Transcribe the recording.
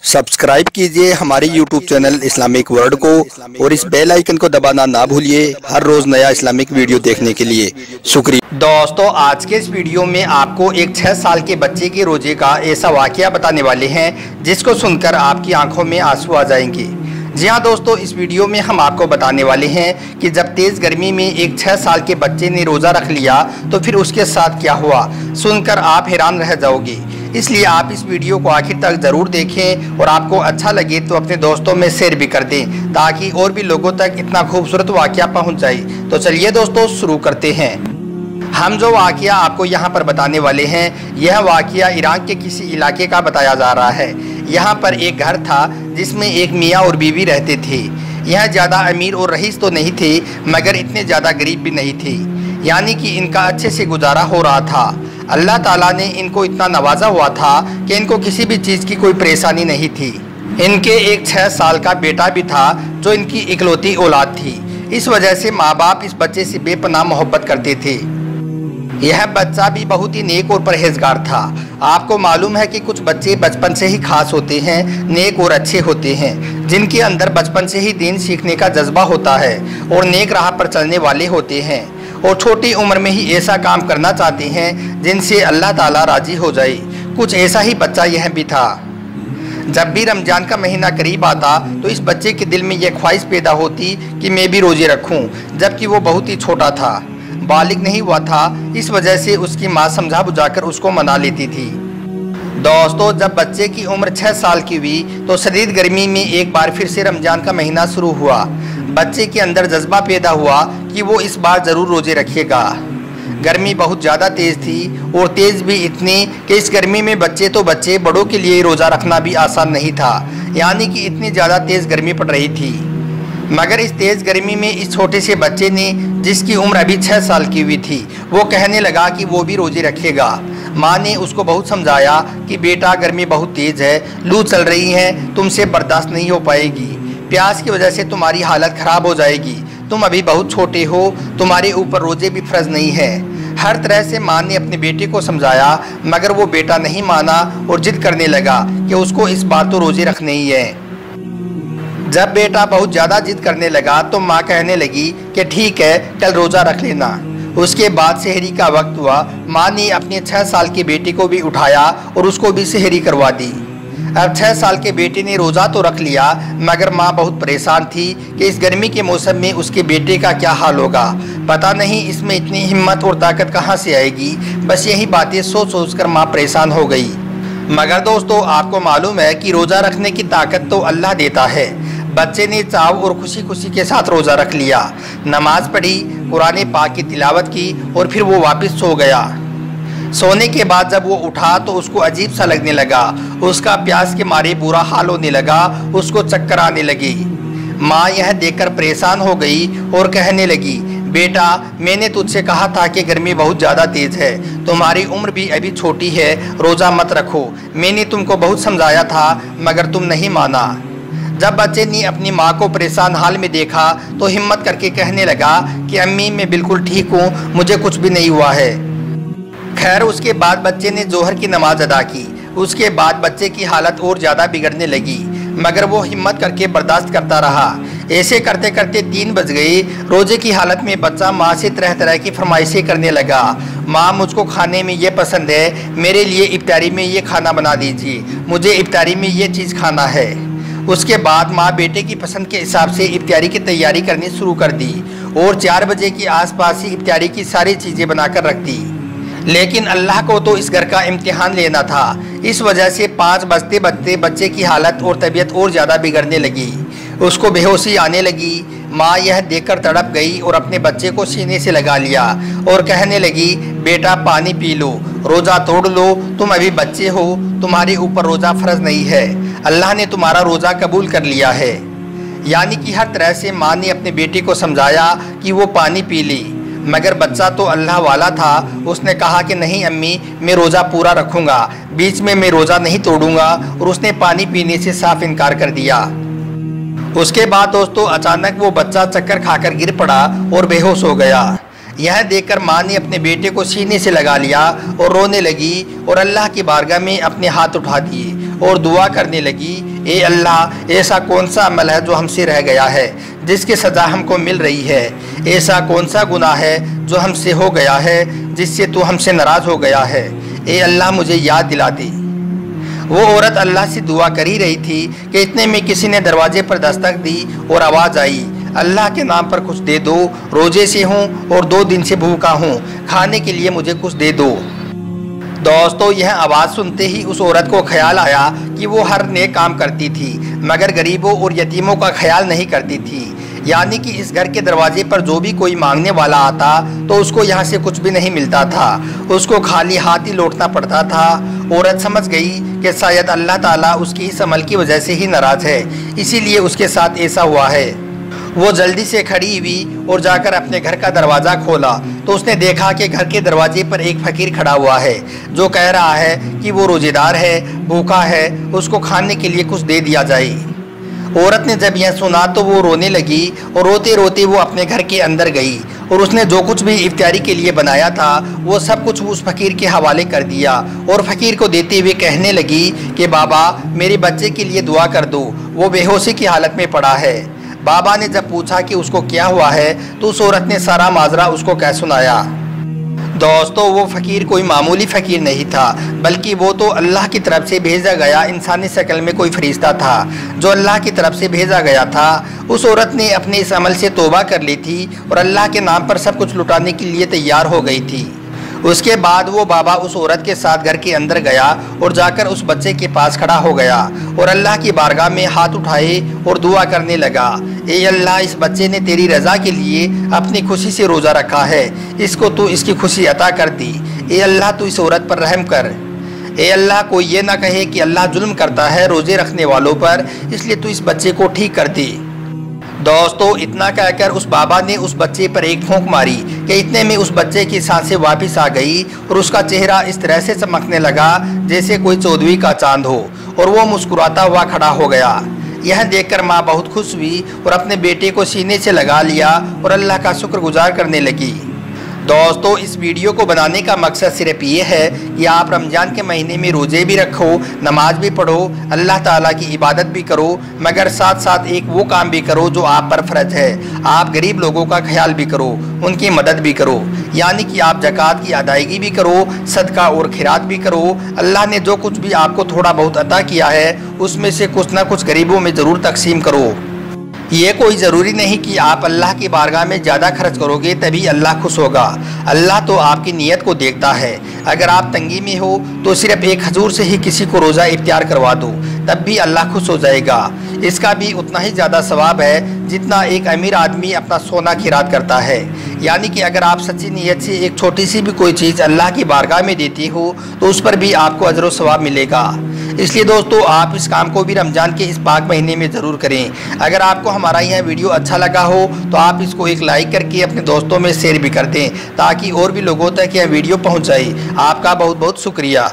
Subscribe कीजिए हमारे YouTube channel Islamic world को और इस बेल आइकन को दबाना ना भूलिए हर रोज नया इस्लामिक वीडियो देखने के लिए। शुक्रिया। दोस्तों, आज के इस वीडियो में आपको एक 6 साल के बच्चे के रोजे का ऐसा वाकया बताने वाले हैं जिसको सुनकर आपकी आंखों में आंसू आ जाएंगे। जी हाँ दोस्तों, इस वीडियो में हम आपको बताने वाले हैं कि जब तेज़ गर्मी में एक 6 साल के बच्चे ने रोज़ा रख लिया तो फिर उसके साथ क्या हुआ, सुनकर आप हैरान रह जाओगे। इसलिए आप इस वीडियो को आखिर तक ज़रूर देखें और आपको अच्छा लगे तो अपने दोस्तों में शेयर भी कर दें ताकि और भी लोगों तक इतना खूबसूरत वाकया पहुंच जाए। तो चलिए दोस्तों, शुरू करते हैं। हम जो वाकया आपको यहाँ पर बताने वाले हैं, यह वाकया ईरान के किसी इलाके का बताया जा रहा है। यहाँ पर एक घर था जिसमें एक मियाँ और बीवी रहते थे। यह ज़्यादा अमीर और रईस तो नहीं थे मगर इतने ज़्यादा गरीब भी नहीं थे, यानी कि इनका अच्छे से गुजारा हो रहा था। अल्लाह ताला ने इनको इतना नवाजा हुआ था कि इनको किसी भी चीज़ की कोई परेशानी नहीं थी। इनके एक 6 साल का बेटा भी था जो इनकी इकलौती औलाद थी। इस वजह से माँ बाप इस बच्चे से बेपनाह मोहब्बत करते थे। यह बच्चा भी बहुत ही नेक और परहेजगार था। आपको मालूम है कि कुछ बच्चे बचपन से ही खास होते हैं, नेक और अच्छे होते हैं, जिनके अंदर बचपन से ही दीन सीखने का जज्बा होता है और नेक राह पर चलने वाले होते हैं और छोटी उम्र में ही ऐसा काम करना चाहते हैं जिनसे अल्लाह ताला राजी हो जाए। कुछ ऐसा ही बच्चा यह भी था। जब भी रमज़ान का महीना करीब आता तो इस बच्चे के दिल में यह ख्वाहिश पैदा होती कि मैं भी रोजे रखूं, जबकि वो बहुत ही छोटा था, बालिग नहीं हुआ था। इस वजह से उसकी माँ समझा बुझाकर उसको मना लेती थी। दोस्तों, जब बच्चे की उम्र 6 साल की हुई तो शदीद गर्मी में एक बार फिर से रमज़ान का महीना शुरू हुआ। बच्चे के अंदर जज्बा पैदा हुआ कि वो इस बार ज़रूर रोजे रखेगा। गर्मी बहुत ज़्यादा तेज़ थी और तेज़ भी इतनी कि इस गर्मी में बच्चे बड़ों के लिए रोज़ा रखना भी आसान नहीं था, यानी कि इतनी ज़्यादा तेज़ गर्मी पड़ रही थी। मगर इस तेज़ गर्मी में इस छोटे से बच्चे ने, जिसकी उम्र अभी 6 साल की हुई थी, वो कहने लगा कि वो भी रोजे रखेगा। माँ ने उसको बहुत समझाया कि बेटा, गर्मी बहुत तेज़ है, लू चल रही है, तुमसे बर्दाश्त नहीं हो पाएगी, प्यास की वजह से तुम्हारी हालत ख़राब हो जाएगी, तुम अभी बहुत छोटे हो, तुम्हारे ऊपर रोजे भी फ़र्ज नहीं है। हर तरह से माँ ने अपने बेटे को समझाया मगर वो बेटा नहीं माना और जिद करने लगा कि उसको इस बार तो रोजे रखने ही है। जब बेटा बहुत ज़्यादा जिद करने लगा तो माँ कहने लगी कि ठीक है, कल रोज़ा रख लेना। उसके बाद सेहरी का वक्त हुआ। माँ ने अपने 6 साल के बेटे को भी उठाया और उसको भी सेहरी करवा दी। अब 6 साल के बेटे ने रोज़ा तो रख लिया मगर माँ बहुत परेशान थी कि इस गर्मी के मौसम में उसके बेटे का क्या हाल होगा। पता नहीं इसमें इतनी हिम्मत और ताकत कहाँ से आएगी। बस यही बातें सोच सोच कर माँ परेशान हो गई। मगर दोस्तों, आपको मालूम है कि रोज़ा रखने की ताकत तो अल्लाह देता है। बच्चे ने चाव और खुशी खुशी के साथ रोज़ा रख लिया, नमाज पढ़ी, कुरान पाक की तिलावत की और फिर वो वापस सो गया। सोने के बाद जब वो उठा तो उसको अजीब सा लगने लगा। उसका प्यास के मारे बुरा हाल होने लगा, उसको चक्कर आने लगी। माँ यह देखकर परेशान हो गई और कहने लगी, बेटा, मैंने तुझसे कहा था कि गर्मी बहुत ज़्यादा तेज़ है, तुम्हारी उम्र भी अभी छोटी है, रोज़ा मत रखो। मैंने तुमको बहुत समझाया था मगर तुम नहीं माना। जब बच्चे ने अपनी माँ को परेशान हाल में देखा तो हिम्मत करके कहने लगा कि अम्मी, मैं बिल्कुल ठीक हूँ, मुझे कुछ भी नहीं हुआ है। खैर, उसके बाद बच्चे ने जोहर की नमाज अदा की। उसके बाद बच्चे की हालत और ज़्यादा बिगड़ने लगी मगर वो हिम्मत करके बर्दाश्त करता रहा। ऐसे करते करते 3 बज गए। रोजे की हालत में बच्चा माँ से तरह तरह की फरमाइशें करने लगा। माँ, मुझको खाने में ये पसंद है, मेरे लिए इफ्तारी में ये खाना बना दीजिए, मुझे इफ्तारी में ये चीज़ खाना है। उसके बाद माँ बेटे की पसंद के हिसाब से इफ्तारी की तैयारी करनी शुरू कर दी और 4 बजे के आसपास ही इफ्तारी की सारी चीज़ें बनाकर रख दी। लेकिन अल्लाह को तो इस घर का इम्तिहान लेना था। इस वजह से 5 बजते बजते बच्चे की हालत और तबीयत और ज़्यादा बिगड़ने लगी। उसको बेहोशी आने लगी। माँ यह देखकर तड़प गई और अपने बच्चे को सीने से लगा लिया और कहने लगी, बेटा, पानी पी लो, रोज़ा तोड़ लो, तुम अभी बच्चे हो, तुम्हारे ऊपर रोज़ा फ़र्ज नहीं है, अल्लाह ने तुम्हारा रोज़ा कबूल कर लिया है। यानी कि हर तरह से माँ ने अपने बेटे को समझाया कि वो पानी पी ले, मगर बच्चा तो अल्लाह वाला था। उसने कहा कि नहीं अम्मी, मैं रोज़ा पूरा रखूँगा, बीच में मैं रोज़ा नहीं तोड़ूंगा, और उसने पानी पीने से साफ इनकार कर दिया। उसके बाद दोस्तों, अचानक वो बच्चा चक्कर खाकर गिर पड़ा और बेहोश हो गया। यह देखकर माँ ने अपने बेटे को सीने से लगा लिया और रोने लगी और अल्लाह की बारगाह में अपने हाथ उठा दिए और दुआ करने लगी, ए अल्लाह, ऐसा कौन सा अमल है जो हमसे रह गया है जिसकी सज़ा हमको मिल रही है? ऐसा कौन सा गुनाह है जो हमसे हो गया है जिससे तू हमसे नाराज़ हो गया है? ए अल्लाह, मुझे याद दिला दे। वो औरत अल्लाह से दुआ कर ही रही थी कि इतने में किसी ने दरवाजे पर दस्तक दी और आवाज़ आई, अल्लाह के नाम पर कुछ दे दो, रोजे से हूँ और 2 दिन से भूखा हूँ, खाने के लिए मुझे कुछ दे दो। दोस्तों, यह आवाज़ सुनते ही उस औरत को ख्याल आया कि वो हर नेक काम करती थी मगर गरीबों और यतीमों का ख्याल नहीं करती थी। यानी कि इस घर के दरवाजे पर जो भी कोई मांगने वाला आता तो उसको यहाँ से कुछ भी नहीं मिलता था, उसको खाली हाथ ही लौटना पड़ता था। औरत समझ गई कि शायद अल्लाह ताला उसकी इस अमल की वजह से ही नाराज़ है, इसीलिए उसके साथ ऐसा हुआ है। वो जल्दी से खड़ी हुई और जाकर अपने घर का दरवाज़ा खोला तो उसने देखा कि घर के दरवाजे पर एक फ़कीर खड़ा हुआ है जो कह रहा है कि वो रोज़ेदार है, भूखा है, उसको खाने के लिए कुछ दे दिया जाए। औरत ने जब यह सुना तो वो रोने लगी और रोते रोते वो अपने घर के अंदर गई और उसने जो कुछ भी इफ्तारी के लिए बनाया था वो सब कुछ उस फ़कीर के हवाले कर दिया और फ़कीर को देते हुए कहने लगी कि बाबा, मेरे बच्चे के लिए दुआ कर दो, वो बेहोशी की हालत में पड़ा है। बाबा ने जब पूछा कि उसको क्या हुआ है तो उस औरत ने सारा माजरा उसको कह सुनाया। दोस्तों, वो फ़कीर कोई मामूली फ़कीर नहीं था बल्कि वो तो अल्लाह की तरफ से भेजा गया इंसानी शक्ल में कोई फरिश्ता था जो अल्लाह की तरफ से भेजा गया था। उस औरत ने अपने इस अमल से तौबा कर ली थी और अल्लाह के नाम पर सब कुछ लुटाने के लिए तैयार हो गई थी। उसके बाद वो बाबा उस औरत के साथ घर के अंदर गया और जाकर उस बच्चे के पास खड़ा हो गया और अल्लाह की बारगाह में हाथ उठाए और दुआ करने लगा, ए अल्लाह, इस बच्चे ने तेरी रज़ा के लिए अपनी खुशी से रोज़ा रखा है, इसको तू इसकी खुशी अता कर दी। ए अल्लाह, तू इस औरत पर रहम कर। ए अल्लाह, कोई ये ना कहे कि अल्लाह जुल्म करता है रोज़े रखने वालों पर, इसलिए तू इस बच्चे को ठीक कर दी। दोस्तों, इतना कहकर उस बाबा ने उस बच्चे पर एक फूंक मारी कि इतने में उस बच्चे की सांसें वापस आ गई और उसका चेहरा इस तरह से चमकने लगा जैसे कोई 14वीं का चांद हो और वो मुस्कुराता हुआ खड़ा हो गया। यह देखकर माँ बहुत खुश हुई और अपने बेटे को सीने से लगा लिया और अल्लाह का शुक्रगुजार करने लगी। दोस्तों, इस वीडियो को बनाने का मकसद सिर्फ ये है कि आप रमज़ान के महीने में रोज़े भी रखो, नमाज भी पढ़ो, अल्लाह ताला की इबादत भी करो, मगर साथ साथ एक वो काम भी करो जो आप पर फ़र्ज है। आप गरीब लोगों का ख्याल भी करो, उनकी मदद भी करो, यानी कि आप ज़कात की अदायगी भी करो, सदका और खिरात भी करो। अल्लाह ने जो कुछ भी आपको थोड़ा बहुत अता किया है उसमें से कुछ ना कुछ गरीबों में ज़रूर तकसीम करो। ये कोई ज़रूरी नहीं कि आप अल्लाह की बारगाह में ज़्यादा खर्च करोगे तभी अल्लाह खुश होगा। अल्लाह तो आपकी नीयत को देखता है। अगर आप तंगी में हो तो सिर्फ एक खजूर से ही किसी को रोज़ा इफ्तार करवा दो, तब भी अल्लाह खुश हो जाएगा। इसका भी उतना ही ज़्यादा सवाब है जितना एक अमीर आदमी अपना सोना खिरात करता है। यानी कि अगर आप सच्ची नीयत से एक छोटी सी भी कोई चीज़ अल्लाह की बारगाह में देती हो तो उस पर भी आपको अजर व सवाब मिलेगा। इसलिए दोस्तों, आप इस काम को भी रमज़ान के इस पाक महीने में ज़रूर करें। अगर आपको हमारा यह वीडियो अच्छा लगा हो तो आप इसको एक लाइक करके अपने दोस्तों में शेयर भी कर दें ताकि और भी लोगों तक यह वीडियो पहुंच जाए। आपका बहुत बहुत शुक्रिया।